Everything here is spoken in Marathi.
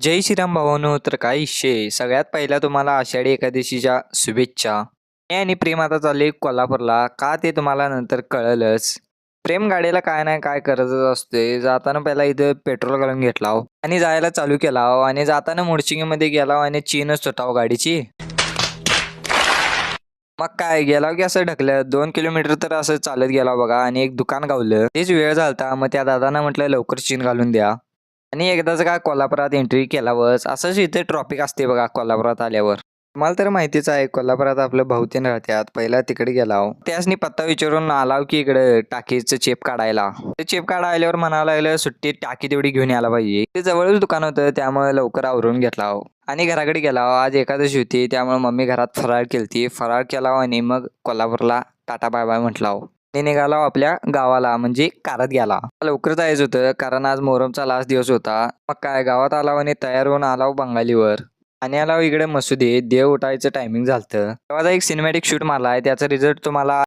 जय श्रीराम भावानो. तर काय विषय सगळ्यात पहिला तुम्हाला आषाढी एकादशीच्या शुभेच्छा. मी आणि प्रेम आता चालले कोल्हापूरला. का ते तुम्हाला नंतर कळलंच. प्रेम गाडीला काय नाही काय करतच असते. जाताना पहिला इथं पेट्रोल घालून घेतला आणि जायला चालू केला आणि जाताना मुडशिंगीमध्ये गेला आणि चीनच होता गाडीची. मग काय गेला की असं ढकलत 2 किलोमीटर तर असं चालत गेला बघा आणि एक दुकान गावलं. तेच वेळ झालता. मग त्या दादांना म्हटलं लवकर चीन घालून द्या. आणि एकदाच काय कोल्हापुरात एंट्री केल्यावरच असंच इथे ट्रॉफिक असते बघा कोल्हापुरात आल्यावर. तुम्हाला तर माहितीच आहे कोल्हापुरात आपलं भाऊतेन राहत्यात. पहिला तिकडे गेलाव. त्यासनी पत्ता विचारून आलाव की इकडे टाकीचं चेप काढायला. ते चेप काढायला आल्यावर म्हणायला लागलं सुट्टीत टाकी तेवढी घेऊन यायला पाहिजे. ते जवळच दुकान होतं त्यामुळे लवकर आवरून घेतला आणि घराकडे गेला. आज एकादशी होती त्यामुळे मम्मी घरात फराळ केलती. फराळ केला आणि मग कोल्हापूरला टाटा बाय बाय म्हटला आणि निघाला आपल्या गावाला म्हणजे कारत गेला. लवकर जायचं होतं कारण आज मोहरमचा लास्ट दिवस होता. मग काय गावात आला आणि तयार होऊन आला बंगालीवर आणि आला इकडे मसुदे देव उठायचं टायमिंग झालतं. तेव्हा एक सिनेमॅटिक शूट मारलाय त्याचा रिझल्ट तुम्हाला